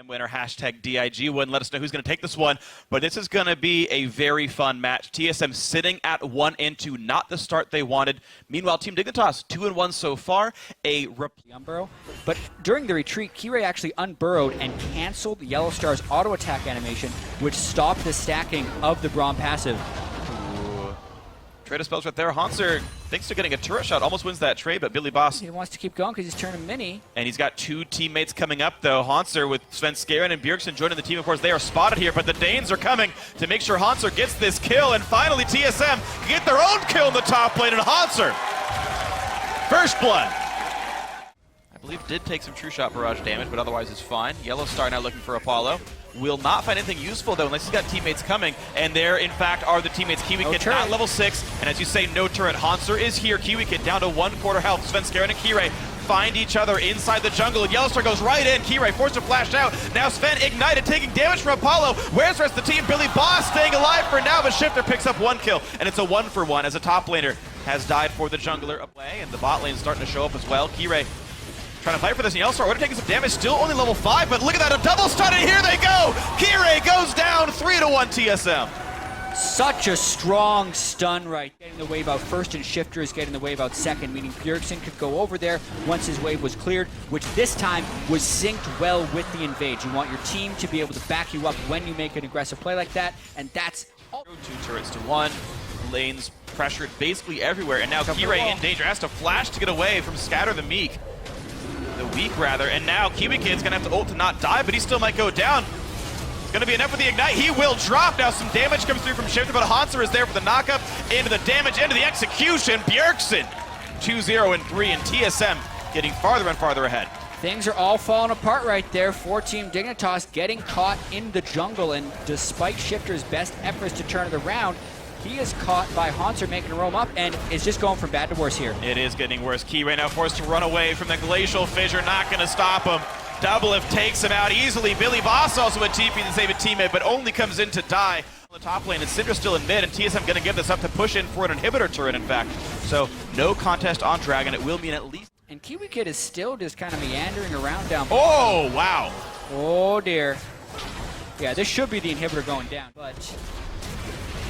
And winner hashtag DIG win. Let us know who's going to take this one. But this is going to be a very fun match. TSM sitting at 1-2, not the start they wanted. Meanwhile, Team Dignitas 2-1 so far. Unburrow. But during the retreat, Kirei actually unburrowed and canceled Yellow Star's auto attack animation, which stopped the stacking of the Braum passive. Trade of spells right there. Hanser, thanks to getting a turret shot, almost wins that trade, but Billy Boss. He wants to keep going because he's turning mini. And he's got two teammates coming up, though. Hanser with Sven Skaren and Bjergsen joining the team. Of course, they are spotted here, but the Danes are coming to make sure Hanser gets this kill. And finally, TSM get their own kill in the top lane, and Hanser, first blood. I believe did take some true shot barrage damage, but otherwise is fine. Yellow Star now looking for Apollo. Will not find anything useful, though, unless he's got teammates coming. And there, in fact, are the teammates. KiwiKid at level 6. And as you say, no turret. Hanser is here. KiwiKid down to 1/4 health. Sven Skaren and Kirei find each other inside the jungle. And Yellowstar goes right in. Kirei forced to flash out. Now Sven ignited, taking damage from Apollo. Where's the rest of the team? Billy Boss staying alive for now, but Shifter picks up 1 kill. And it's a 1-for-1 as a top laner has died for the jungler away. And the bot lane starting to show up as well. Kirei trying to fight for this, and Yellowstar already taking some damage, still only level 5, but look at that, a double stun, and here they go! Kirei goes down, 3-1 TSM. Such a strong stun right. Getting the wave out first, and Shifter is getting the wave out second, meaning Bjergsen could go over there once his wave was cleared, which this time was synced well with the invade. You want your team to be able to back you up when you make an aggressive play like that, and that's all. 2 turrets to 1, lanes pressured basically everywhere, and now Kirei in danger, has to flash to get away from Scatter the Meek. The weak rather, and now KiwiKid's gonna have to ult to not die, but he still might go down. It's gonna be enough with the ignite. He will drop. Now some damage comes through from Shifter, but Hanser is there for the knockup, into the damage, into the execution. Bjergsen 2-0 and 3, and TSM getting farther and farther ahead. Things are all falling apart right there for Team Dignitas, getting caught in the jungle, and despite Shifter's best efforts to turn it around, he is caught by Hanser making a roam up and is just going from bad to worse here. It is getting worse. Kirei now forced to run away from the glacial fissure, not going to stop him. Doublelift takes him out easily. Billy Boss also a TP to save a teammate, but only comes in to die on the top lane. And Syndra's still in mid, and TSM going to give this up to push in for an inhibitor turret, in fact. So no contest on Dragon. It will mean at least. And KiwiKid is still just kind of meandering around down. Oh, wow. Oh, dear. Yeah, this should be the inhibitor going down, but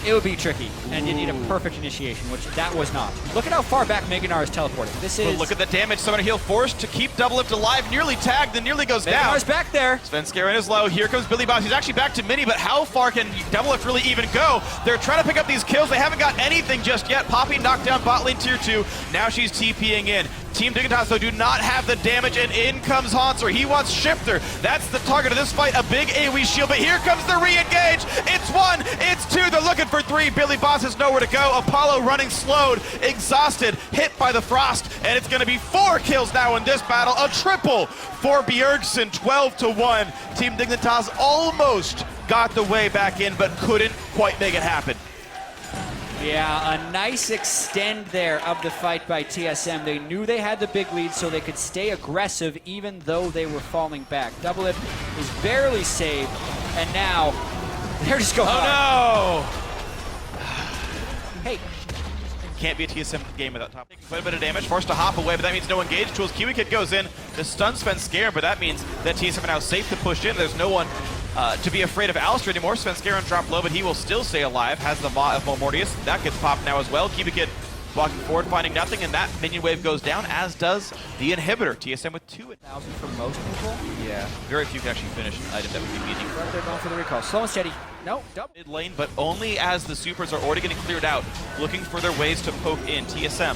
it would be tricky, and you need a perfect initiation, which that was not. Look at how far back Meganar is teleporting. This is. But look at the damage. Summoner Heal forced to keep Doublelift alive, nearly tagged, and nearly goes down. Meganar's back there. Sven Skaren is low. Here comes Billy Boss. He's actually back to mini, but how far can Doublelift really even go? They're trying to pick up these kills. They haven't got anything just yet. Poppy knocked down bot lane tier 2. Now she's TPing in. Team Dignitas, though, do not have the damage, and in comes Hanser. He wants Shifter. That's the target of this fight, a big AoE shield, but here comes the re-engage. It's 1, it's 2, they're looking for 3. Billy Boss has nowhere to go. Apollo running slowed, exhausted, hit by the frost, and it's gonna be 4 kills now in this battle. A triple for Bjergsen, 12-1. Team Dignitas almost got the way back in, but couldn't quite make it happen. Yeah, a nice extend there of the fight by TSM. They knew they had the big lead, so they could stay aggressive even though they were falling back. Doublelift is barely saved, and now they're just going. Oh no! Hey. Can't be a TSM game without top. Taking quite a bit of damage, forced to hop away, but that means no engage tools. KiwiKid goes in, the stun Sven Skaren, but that means that TSM are now safe to push in. There's no one to be afraid of Alistair anymore. Sven Skaren dropped low, but he will still stay alive. Has the Maw of Mortius. That gets popped now as well. KiwiKid walking forward, finding nothing, and that minion wave goes down, as does the inhibitor. TSM with 2,000 for most people. Yeah, very few can actually finish an item that would be meaningful. But they're going for the recall. Slow and steady. No, double. Mid lane, but only as the supers are already getting cleared out, looking for their ways to poke in. TSM,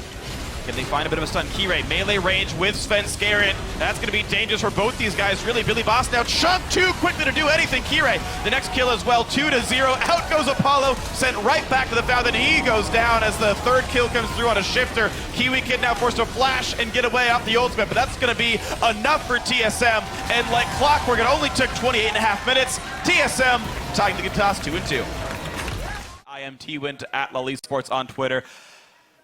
can they find a bit of a stun? Kirei, melee range with Sven Skaren. That's going to be dangerous for both these guys, really. Billy Boss now chunked too quickly to do anything. Kirei, the next kill as well, 2-0. Out goes Apollo, sent right back to the fountain. He goes down as the 3rd kill comes through on a Shifter. KiwiKid now forced to flash and get away off the ultimate, but that's going to be enough for TSM. And like clockwork, it only took 28.5 minutes. TSM tying the Dignitas 2-2. IMT went at Esports on Twitter.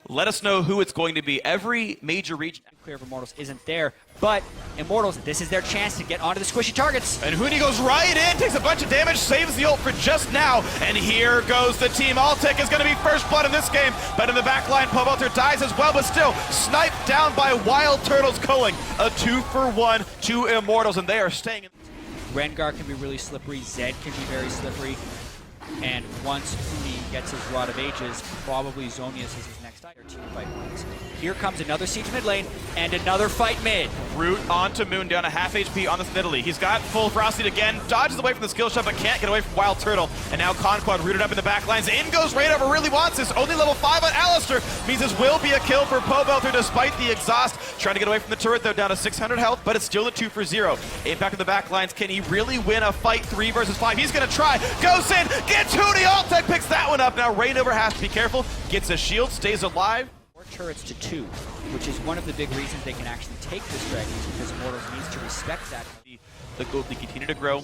Let us know who it's going to be. Every major region clear of Immortals isn't there, but Immortals, this is their chance to get onto the squishy targets. And Huni goes right in, takes a bunch of damage, saves the ult for just now, and here goes the team. Altec is going to be first blood in this game, but in the backline, Pobelter dies as well, but still sniped down by WildTurtle's culling. A 2-for-1 to Immortals, and they are staying in. Rengar can be really slippery, Zed can be very slippery, and once Huni gets his Rod of Ages, probably Zonius is his next team fight wins. Here comes another siege mid lane, and another fight mid. Root onto Moon, down to half HP on this Nidalee. He's got full ferocity again, dodges away from the skill shot, but can't get away from WildTurtle. And now Conquad rooted up in the back lines. In goes Rainover, really wants this. Only level 5 on Alistair. Means this will be a kill for Pobelter despite the exhaust. Trying to get away from the turret though, down to 600 health, but it's still a 2 for 0. Impact in the back lines. Can he really win a fight 3 versus 5? He's gonna try. Goes in, gets Huni. Altec picks that one up. Now Rainover has to be careful. Gets a shield, stays alive. Turrets to 2, which is one of the big reasons they can actually take this dragon, because Immortals needs to respect that. The gold league continue to grow.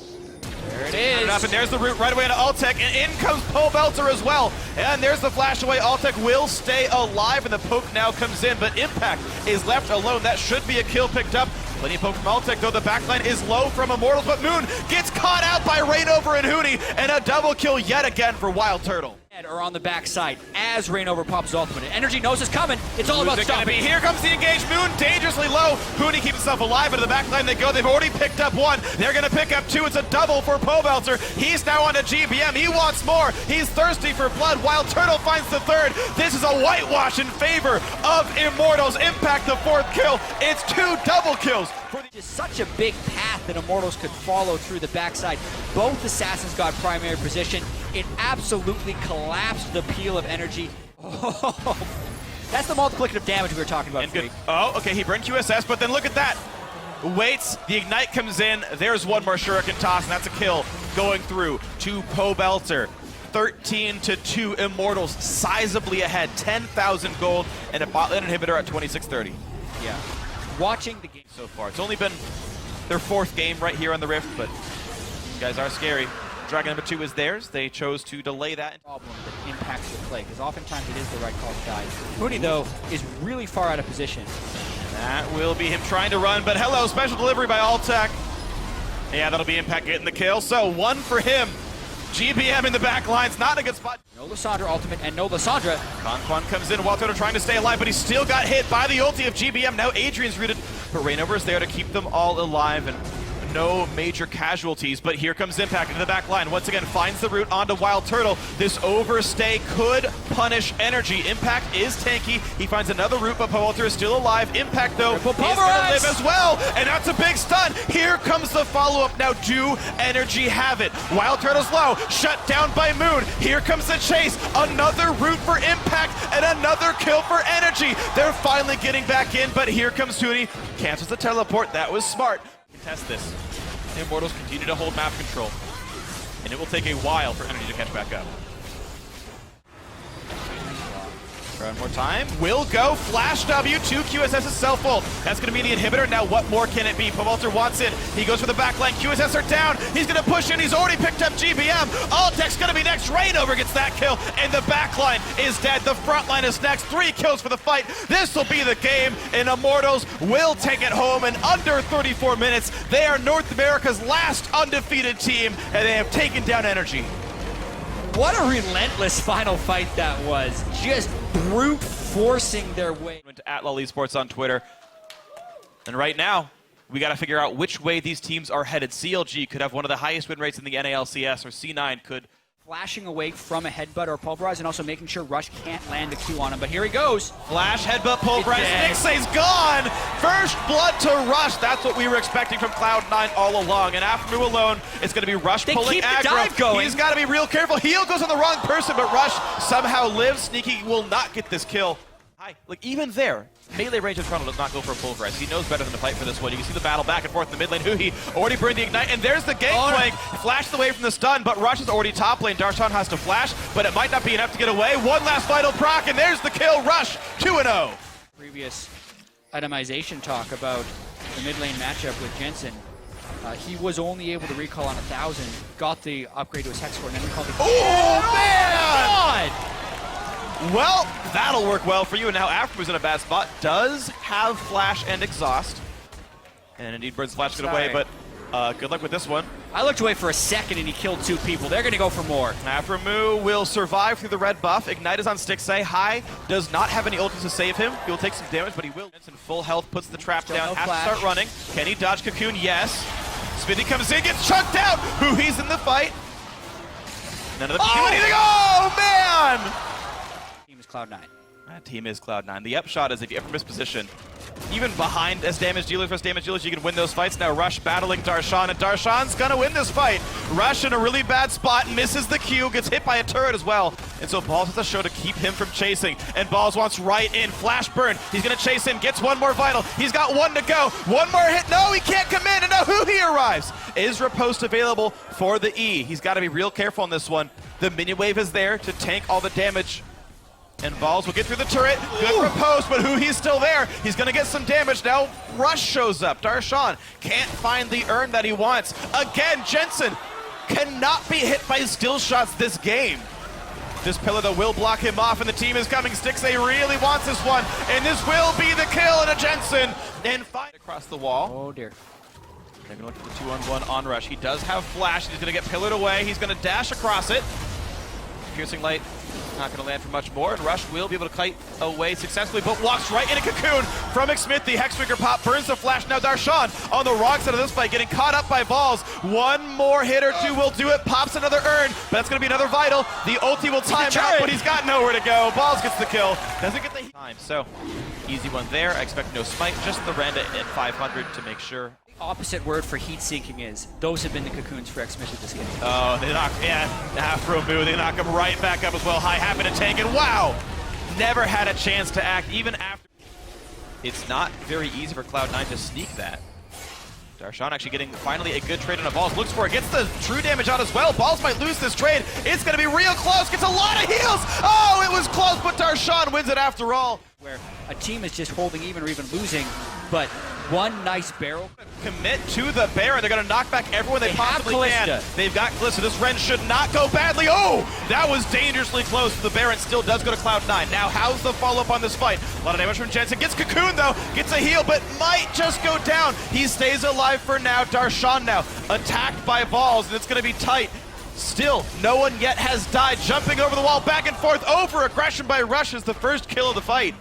There it is. And there's the root right away into Altec, and in comes Pobelter as well. And there's the flash away. Altec will stay alive, and the poke now comes in, but Impact is left alone. That should be a kill picked up. Plenty of poke from Altec, though the backline is low from Immortals, but Moon gets caught out by Rainover and Huni, and a double kill yet again for WildTurtle. Are on the backside as Rainover pops his ultimate. Energy knows it's coming. It's all about stopping. Here comes the engaged Moon, dangerously low. Huni keeps himself alive, but to the backline they go. They've already picked up 1. They're going to pick up 2. It's a double for Pobelter. He's now on to GBM. He wants more. He's thirsty for blood. WildTurtle finds the 3rd. This is a whitewash in favor of Immortals. Impact the 4th kill. It's 2 double kills. Just such a big path that Immortals could follow through the backside. Both assassins got primary position. It absolutely collapsed the peel of energy. Oh, that's the multiplicative damage we were talking about. Oh, okay, he burned QSS, but then look at that. Waits, the Ignite comes in. There's one more Shuriken toss, and that's a kill going through to Pobelter. 13-2 Immortals, sizably ahead. 10,000 gold, and a bot lane inhibitor at 2630. Yeah. Watching the game so far. It's only been their 4th game right here on the Rift, but you guys are scary. Dragon number 2 is theirs. They chose to delay that. Problem that impacts the play, because oftentimes it is the right call to die. Huni, though, is really far out of position. That will be him trying to run, but hello, special delivery by Altec. Yeah, that'll be Impact getting the kill. So 1 for him. GBM in the back lines, not a good spot. No Lissandra ultimate and no Lissandra. Conquan comes in, WildTurtle trying to stay alive, but he still got hit by the ulti of GBM. Now Adrian's rooted, but Rainover is there to keep them all alive, and no major casualties, but here comes Impact into the back line. Once again, finds the route onto WildTurtle. This overstay could punish energy. Impact is tanky. He finds another route, but Pobelter is still alive. Impact, though, is going to live as well, and that's a big stun. Here comes the follow-up. Now, do energy have it? WildTurtle's low, shut down by Moon. Here comes the chase. Another route for Impact, and another kill for energy. They're finally getting back in, but here comes Huni. Cancels the teleport. That was smart. Contest this. Immortals continue to hold map control, and it will take a while for energy to catch back up. Try one more time. Will go. Flash W. 2 QSS is self-ult. That's going to be the inhibitor. Now what more can it be? Pobelter wants it. He goes for the backline. QSS are down. He's going to push in. He's already picked up GBM. Altec's going to be next. Rainover gets that kill, and the backline is dead. The front line is next. 3 kills for the fight. This will be the game, and Immortals will take it home in under 34 minutes. They are North America's last undefeated team, and they have taken down energy. What a relentless final fight that was. Just brute forcing their way. Went to @LolEsports on Twitter. And right now, we got to figure out which way these teams are headed. CLG could have one of the highest win rates in the NALCS, or C9 could. Flashing away from a headbutt or pulverize, and also making sure Rush can't land the Q on him. But here he goes. Flash, headbutt, pulverize. Nixay's gone. First blood to Rush. That's what we were expecting from Cloud9 all along. And after Moo alone, it's going to be Rush pulling aggro. The dive going. He's got to be real careful. Heal goes on the wrong person, but Rush somehow lives. Sneaky will not get this kill. Like, even there, melee range of Toronto does not go for a pulverize. He knows better than to fight for this one. You can see the battle back and forth in the mid lane. Huhi already burned the Ignite, and there's the gangplank. Flashed away from the stun, but Rush is already top lane. Darshan has to flash, but it might not be enough to get away. One last vital proc, and there's the kill. Rush, 2-0. Previous itemization talk about the mid lane matchup with Jensen. He was only able to recall on 1,000, got the upgrade to his hex score, and then recalled it. Oh, man! God! Well, that'll work well for you, and now Aftermoon's in a bad spot. Does have flash and exhaust. And indeed, Bird's flash get away, but good luck with this one. I looked away for a second and he killed 2 people. They're going to go for more. Aftermoo will survive through the red buff. Ignite is on Stixay. High does not have any ultis to save him. He will take some damage, but he will. In full health, puts the trap down, has to start running. Can he dodge Cocoon? Yes. Smithy comes in, gets chunked out. He's in the fight. None of them do anything. Oh, man! Team is Cloud9. That team is Cloud9. The upshot is if you ever miss position, even behind as damage dealers versus damage dealers, you can win those fights. Now Rush battling Darshan, and Darshan's gonna win this fight. Rush in a really bad spot, misses the Q, gets hit by a turret as well. And so Balls has to show to keep him from chasing. And Balls wants right in, flash burn. He's gonna chase in, gets one more vital. He's got one to go. One more hit, no, he can't come in, and now he arrives. Is riposte available for the E? He's gotta be real careful on this one. The minion wave is there to tank all the damage. And Balls will get through the turret. Good riposte, but he's still there. He's gonna get some damage. Now Rush shows up. Darshan can't find the urn that he wants. Again, Jensen cannot be hit by skill shots this game. This pillar though will block him off, and the team is coming. Stixxay really wants this one, and this will be the kill and a Jensen. And fight across the wall. Oh dear. They're gonna look for the 2-on-1 on Rush. He does have flash. He's gonna get pillared away. He's gonna dash across it. Piercing light. Not going to land for much more, and Rush will be able to kite away successfully, but walks right in a cocoon from McSmith. The Hextrigger pop burns the flash. Now Darshan on the wrong side of this fight, getting caught up by Balls. One more hit or two will do it. Pops another urn, but that's going to be another vital. The ulti will time out, but he's got nowhere to go. Balls gets the kill. Doesn't get the time, so easy one there. I expect no smite, just the Randa at 500 to make sure. Opposite word for heat sinking is those have been the cocoons for Xmitted this game. Oh, they knock, yeah, Afro move, they knock him right back up as well. High happen to tank, and wow! Never had a chance to act, even after. It's not very easy for Cloud9 to sneak that. Darshan actually getting finally a good trade on a Balls. Looks for it, gets the true damage out as well. Balls might lose this trade. It's gonna be real close, gets a lot of heals! Oh, it was close, but Darshan wins it after all. Where a team is just holding even or even losing, but one nice barrel. Commit to the Baron. They're going to knock back everyone they possibly can. They've got Calista. This Ren should not go badly. Oh, that was dangerously close. The Baron still does go to Cloud9. Now, how's the follow-up on this fight? A lot of damage from Jensen. Gets Cocoon, though. Gets a heal, but might just go down. He stays alive for now. Darshan now attacked by Balls, and it's going to be tight. Still, no one yet has died. Jumping over the wall, back and forth. Over aggression by Rush is the first kill of the fight.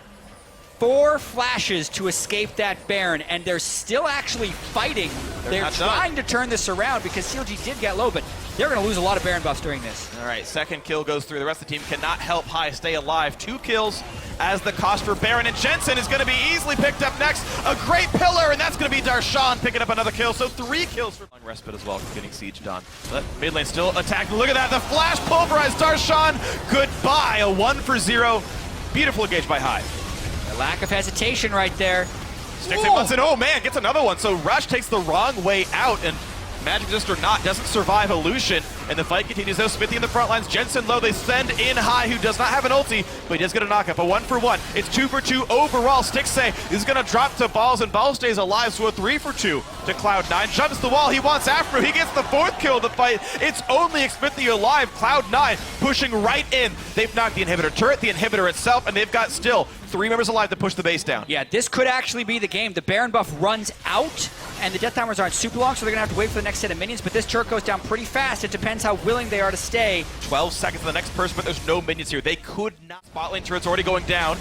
4 flashes to escape that Baron, and they're still actually fighting. They're trying to turn this around because CLG did get low, but they're going to lose a lot of Baron buffs during this. All right, second kill goes through. The rest of the team cannot help High stay alive. 2 kills as the cost for Baron, and Jensen is going to be easily picked up next. A great pillar, and that's going to be Darshan picking up another kill. So 3 kills for respite as well, getting sieged on. But mid lane still attacked. Look at that, the flash pulverized Darshan. Goodbye, a 1-for-0. Beautiful engage by High. A lack of hesitation right there. Stixxay once in, oh man, gets another one. So Rush takes the wrong way out, and Magic Resist or not, doesn't survive Illusion. And the fight continues though. Smithy in the front lines, Jensen low, they send in High, who does not have an ulti, but he does get a knockup. A 1-for-1. It's 2-for-2 overall. Stixxay is gonna drop to Balls, and Balls stays alive, so a 3-for-2 to Cloud9. Jumps the wall, he wants Afro, he gets the 4th kill of the fight. It's only Smithy alive. Cloud9 pushing right in. They've knocked the inhibitor turret, the inhibitor itself, and they've got still 3 members alive to push the base down. Yeah, this could actually be the game. The Baron buff runs out, and the death timers aren't super long, so they're gonna have to wait for the next set of minions, but this turret goes down pretty fast. It depends how willing they are to stay. 12 seconds to the next person, but there's no minions here. They could not. Spot lane turret's already going down.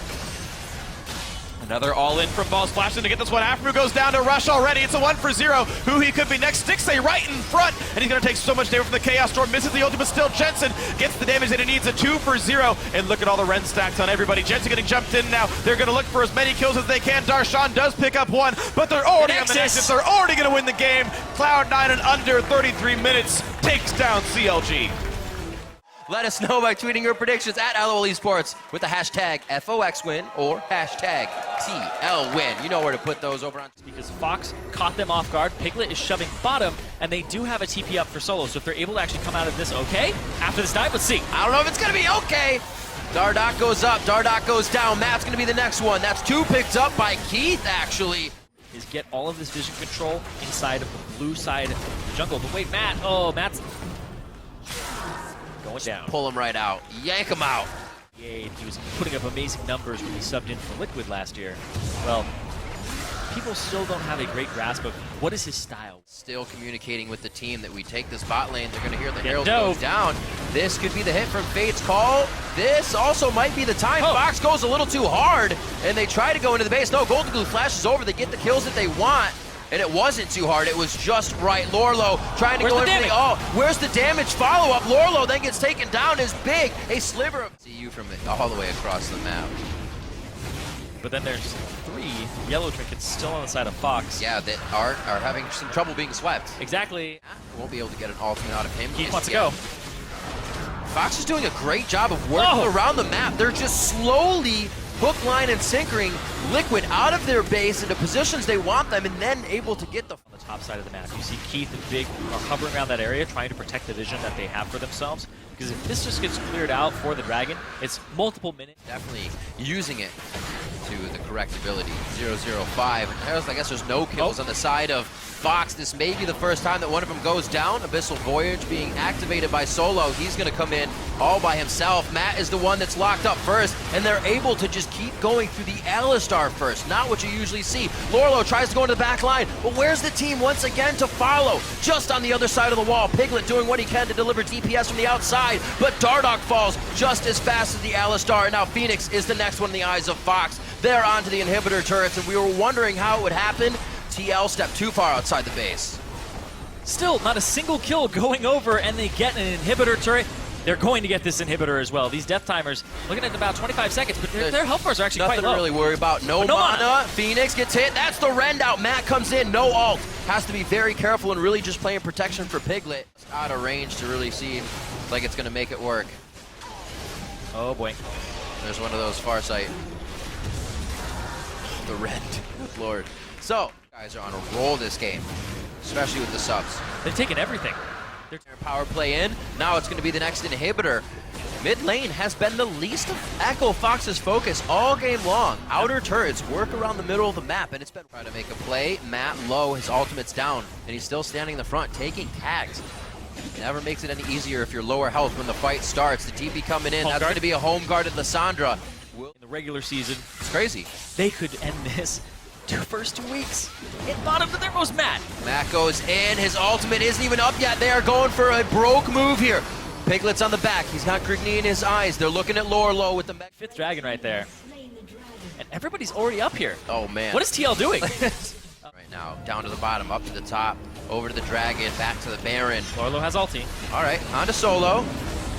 Another all-in from Balls, flashing to get this one. Afro goes down to Rush already. It's a 1-for-0. Who he could be next. Stixxay right in front, and he's going to take so much damage from the Chaos Storm. Misses the ulti, but still Jensen gets the damage that he needs. A 2-for-0. And look at all the Ren stacks on everybody. Jensen getting jumped in now. They're going to look for as many kills as they can. Darshan does pick up 1, but they're already on the Nexus. They're already going to win the game. Cloud9 in under 33 minutes takes down CLG. Let us know by tweeting your predictions at LOL Esports with the hashtag FOXWin or hashtag TLWin. You know where to put those over on. Because Fox caught them off guard. Piglet is shoving bottom, and they do have a TP up for solo. So if they're able to actually come out of this okay, after this dive, let's see. I don't know if it's going to be okay. Dardoch goes up, Dardoch goes down. Matt's going to be the next one. That's 2 picked up by Keith, actually. Is get all of this vision control inside of the blue side of the jungle. But wait, Matt. Oh, Matt's going down. Pull him right out. Yank him out. He was putting up amazing numbers when he subbed in for Liquid last year. Well, people still don't have a great grasp of what is his style. Still communicating with the team that we take this bot lane. They're going to hear the herald goes down. This could be the hit from Fate's call. This also might be the time. Fox goes a little too hard, and they try to go into the base. No, Golden Glue flashes over. They get the kills that they want, and it wasn't too hard. It was just right. Lorlo trying to Where's go the in for the, damage? where's the damage follow-up? Lorlo then gets taken down as big. A sliver of CU from it all the way across the map. But then there's 3 yellow trinkets still on the side of Fox. Yeah, that are having some trouble being swept. Exactly. Won't be able to get an ultimate out of him. Keith wants to go. Fox is doing a great job of working around the map. They're just slowly hook, line, and sinkering Liquid out of their base into positions they want them, and then able to get the... On the top side of the map, you see Keith and Big are hovering around that area trying to protect the vision that they have for themselves. Because if this just gets cleared out for the Dragon, it's multiple minutes. Definitely using it to the correct ability. 0-0-5. And I guess there's no kills on the side of Fox. This may be the first time that one of them goes down. Abyssal Voyage being activated by Solo. He's going to come in all by himself. Matt is the one that's locked up first, and they're able to just keep going through the Alistar first. Not what you usually see. Lorlo tries to go into the back line, but where's the team once again to follow? Just on the other side of the wall. Piglet doing what he can to deliver DPS from the outside, but Dardoch falls just as fast as the Alistar, and now Phoenix is the next one in the eyes of Fox. They're onto the inhibitor turrets, and we were wondering how it would happen. TL stepped too far outside the base. Still, not a single kill going over, and they get an inhibitor turret. They're going to get this inhibitor as well. These death timers, looking at about 25 seconds, but their health bars are actually quite low. Nothing to really worry about. No mana. Phoenix gets hit. That's the rend out. Matt comes in. No ult. Has to be very careful and really just playing protection for Piglet. It's out of range to really seem like it's going to make it work. Oh boy. There's one of those Farsight. The rend. Lord. So, guys are on a roll this game, especially with the subs. They've taken everything. They're power play in. Now it's going to be the next inhibitor. Mid lane has been the least of Echo Fox's focus all game long. Outer turrets work around the middle of the map, and it's been trying to make a play. Matt low, his ultimate's down, and he's still standing in the front, taking tags. Never makes it any easier if you're lower health when the fight starts. The TP coming in. That's going to be a home guarded Lysandra. In the regular season, it's crazy. They could end this first 2 weeks. It bottom to their most Matt. Matt goes in. His ultimate isn't even up yet. They are going for a broke move here. Piglet's on the back. He's got Grigny in his eyes. They're looking at Lorlo with the 5th dragon right there. And everybody's already up here. Oh, man. What is TL doing? Right now, down to the bottom, up to the top, over to the Dragon, back to the Baron. Lorlo has ulti. All right, onto Solo.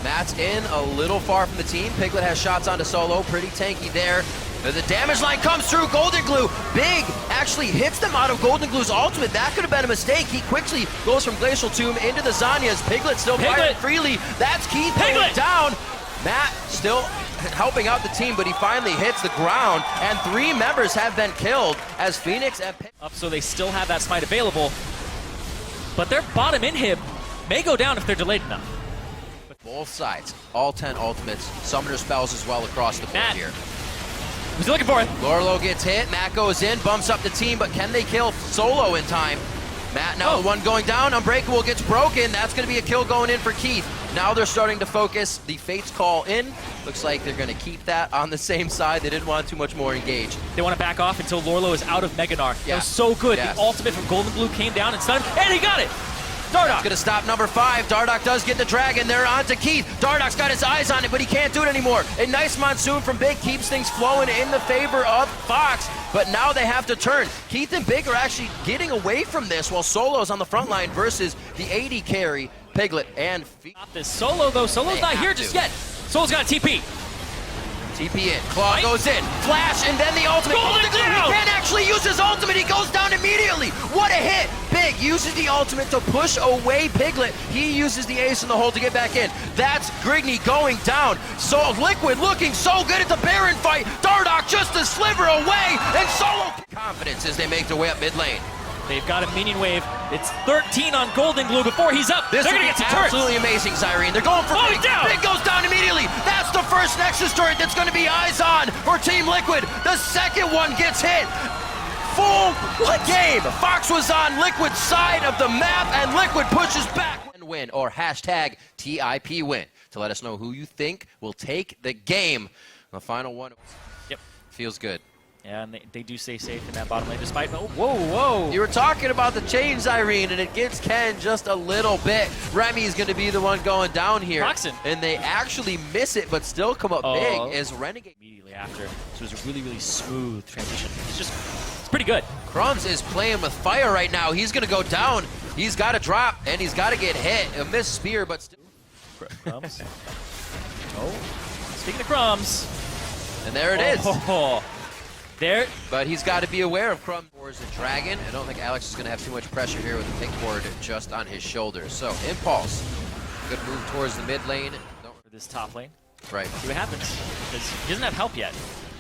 Matt's in a little far from the team. Piglet has shots onto Solo. Pretty tanky there. The damage line comes through. Golden Glue. Big actually hits them out of Golden Glue's ultimate. That could have been a mistake. He quickly goes from Glacial Tomb into the Zanyas. Piglet still firing freely. That's Keith going down. Matt still helping out the team, but he finally hits the ground, and 3 members have been killed as Phoenix and up, so they still have that smite available. But their bottom inhib may go down if they're delayed enough. Both sides, all 10 ultimates, summoner spells as well across the board here. Who's he looking for? Lorlo gets hit, Matt goes in, bumps up the team, but can they kill Solo in time? Matt now the one going down, Unbreakable gets broken. That's going to be a kill going in for Keith. Now they're starting to focus the Fates call in. Looks like they're going to keep that on the same side. They didn't want too much more engaged. They want to back off until Lorlo is out of Meganar. That was so good. The ultimate from Golden Blue came down and stunned, and he got it! Dardoch. That's going to stop number 5. Dardoch does get the Dragon. They're on to Keith. Dardoch's got his eyes on it, but he can't do it anymore. A nice Monsoon from Big keeps things flowing in the favor of Fox, but now they have to turn. Keith and Big are actually getting away from this while Solo's on the front line versus the AD carry, Piglet and Stop this Solo, though. Solo's not here just yet. Solo's got a TP. TP in. Claw goes in. Flash, and then the ultimate. Golden Glue. He can't actually use his ultimate. He goes down immediately. What a hit. Big uses the ultimate to push away Piglet. He uses the ace in the hole to get back in. That's Grigny going down. So Liquid looking so good at the Baron fight. Dardoch just a sliver away, and Solo confidence as they make their way up mid lane. They've got a minion wave. It's 13 on Golden Glue before he's up. This They're going to get some turrets. Absolutely amazing, Zyrene. They're going for Big. Big goes down immediately. That's the first Nexus turret that's going to be eyes on for Team Liquid. The second one gets hit. Full game. Fox was on Liquid's side of the map, and Liquid pushes back. Win or hashtag TIP win to let us know who you think will take the game. The final one. Yep. Feels good. Yeah, and they do stay safe in that bottom lane despite... Oh, whoa. You were talking about the change, Irene, and it gives Ken just a little bit. Remy's going to be the one going down here. Proxen. And they actually miss it, but still come up big as Renegade. Immediately after. So it was a really, really smooth transition. It's just It's pretty good. Crumbs is playing with fire right now. He's going to go down. He's got to drop, and he's got to get hit. A missed spear, but still. Crumbs. Oh, speaking of Crumbs. And there it is. There. But he's got to be aware of Crumbs towards the Dragon. I don't think Alex is going to have too much pressure here with the pink board just on his shoulders. So, Impulse. Good move towards the mid lane. For this top lane. Right. See what happens. Because he doesn't have help yet.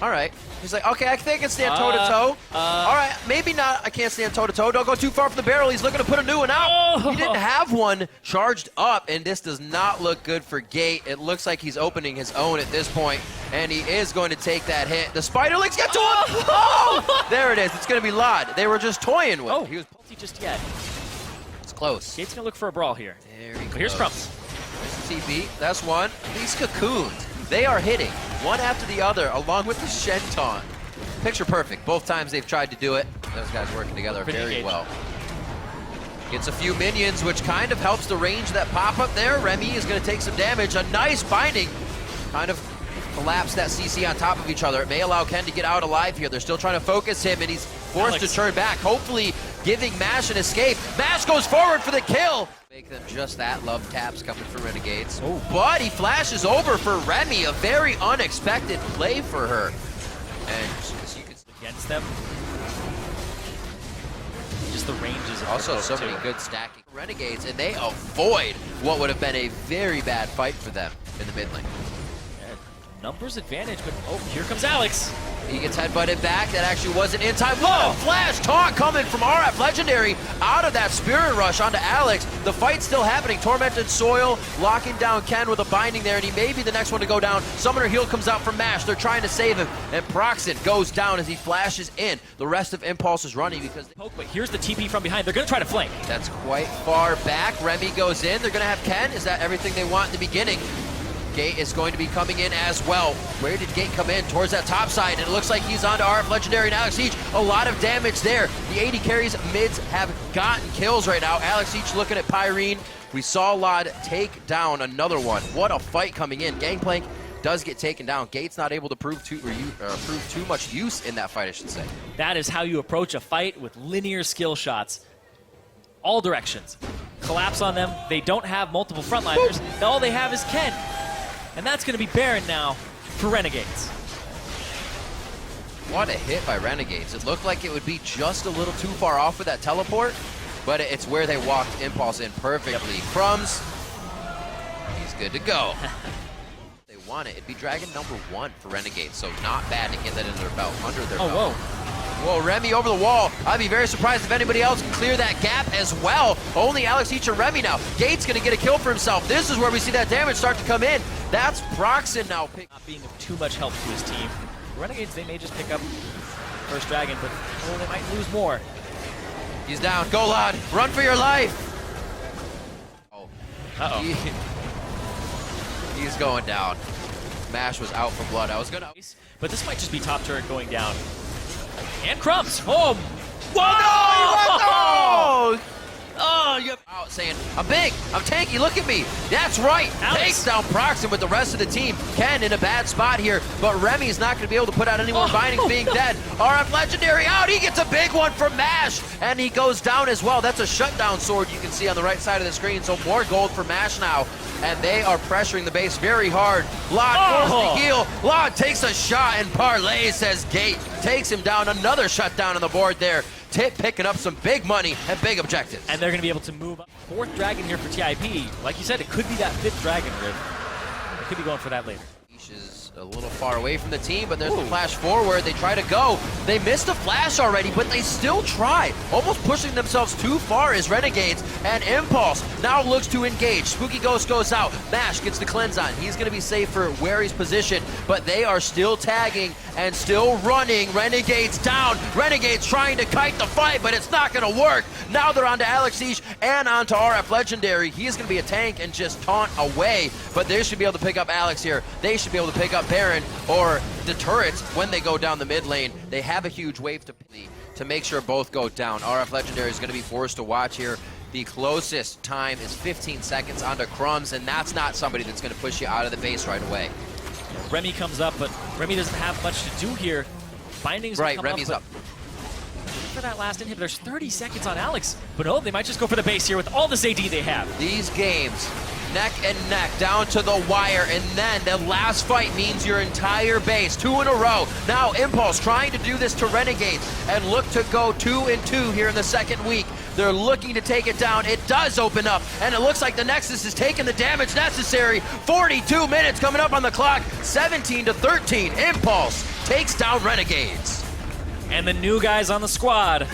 All right. He's like, okay, I think I can stand toe-to-toe. All right, maybe not. I can't stand toe-to-toe. Don't go too far from the barrel. He's looking to put a new one out. He didn't have one charged up, and this does not look good for Gate. It looks like he's opening his own at this point, and he is going to take that hit. The Spiderlings get to him. Oh! There it is. It's going to be Lod. They were just toying with it. He was ulti just yet. It's close. Gate's going to look for a brawl here. There he goes. Here's Crumbs. There's the TP. That's one. These cocoons. They are hitting one after the other, along with the Shen taunt. Picture perfect. Both times they've tried to do it. Those guys working together very well. Gets a few minions, which kind of helps the range of that pop-up there. Remy is going to take some damage. A nice binding. Kind of collapse that CC on top of each other. It may allow Ken to get out alive here. They're still trying to focus him, and he's forced to turn back, hopefully giving Mash an escape. Mash goes forward for the kill. Make them just that. Love taps coming for Renegades. Oh. But he flashes over for Remy. A very unexpected play for her. And as you can see against them. Just the ranges. Also so many good stacking Renegades, and they avoid what would have been a very bad fight for them in the mid lane. Numbers advantage, but oh, here comes Alex. He gets headbutted back. That actually wasn't in time. Whoa! Flash taunt coming from RF Legendary out of that Spirit Rush onto Alex. The fight's still happening. Tormented Soil locking down Ken with a binding there, and he may be the next one to go down. Summoner Heal comes out from Mash. They're trying to save him, and Proxen goes down as he flashes in. The rest of Impulse is running because but here's the TP from behind. They're going to try to flank. That's quite far back. Remy goes in. They're going to have Ken. Is that everything they want in the beginning? Gate is going to be coming in as well. Where did Gate come in? Towards that top side, and it looks like he's onto RF Legendary and Alex Siege. A lot of damage there. The 80 carries mids have gotten kills right now. Alex Siege looking at Pyrene. We saw Lod take down another one. What a fight coming in. Gangplank does get taken down. Gate's not able to prove too much use in that fight, I should say. That is how you approach a fight with linear skill shots. All directions. Collapse on them. They don't have multiple frontliners. All they have is Ken. And that's going to be Baron now for Renegades. What a hit by Renegades. It looked like it would be just a little too far off with that teleport, but it's where they walked Impulse in perfectly. Yep. Crumbs, he's good to go. They want it. It'd be Dragon #1 for Renegades, so not bad to get that under their belt. Whoa. Whoa, Remy over the wall. I'd be very surprised if anybody else can clear that gap as well. Only Alex Each and Remy now. Gate's going to get a kill for himself. This is where we see that damage start to come in. That's Proxen now. Not being of too much help to his team. Renegades, they may just pick up first Dragon, but they might lose more. He's down. Go, Lod. Run for your life. Oh. Uh-oh. He's going down. Mash was out for blood. I was going to... But this might just be top turret going down. And Crumbs. Oh! Whoa! Oh, you're out saying, I'm big, I'm tanky, look at me. That's right. Alex takes down Proxen with the rest of the team. Ken in a bad spot here, but Remy's not going to be able to put out any more bindings being dead. RF Legendary out. He gets a big one from Mash, and he goes down as well. That's a shutdown sword you can see on the right side of the screen, so more gold for Mash now. And they are pressuring the base very hard. Lod forced to heal. Lod takes a shot, and Parlay says Gate takes him down. Another shutdown on the board there. Tip picking up some big money and big objectives. And they're going to be able to move up. 4th Dragon here for TIP. Like you said, it could be that 5th Dragon, Riv. They could be going for that later. Is a little far away from the team, but there's the flash forward. They try to go. They missed a flash already, but they still try. Almost pushing themselves too far as Renegades, and Impulse now looks to engage. Spooky Ghost goes out. Mash gets the cleanse on. He's going to be safe for where he's positioned, but they are still tagging and still running. Renegades down. Renegades trying to kite the fight, but it's not going to work. Now they're onto Alex Siege and onto RF Legendary. He's going to be a tank and just taunt away, but they should be able to pick up Alex here. They should be able to pick up Baron or the turrets when they go down the mid lane. They have a huge wave to make sure both go down. RF Legendary is going to be forced to watch here. The closest time is 15 seconds onto Crumbs, and that's not somebody that's going to push you out of the base right away. Remy comes up, but Remy doesn't have much to do here. Bindings right, Remy's up. for that last inhib. There's 30 seconds on Alex, but oh, they might just go for the base here with all this AD they have. These games, neck and neck, down to the wire, and then the last fight means your entire base, 2 in a row. Now Impulse trying to do this to Renegades and look to go 2-2 here in the second week. They're looking to take it down. It does open up, and it looks like the Nexus is taking the damage necessary. 42 minutes coming up on the clock, 17-13. Impulse takes down Renegades. And the new guys on the squad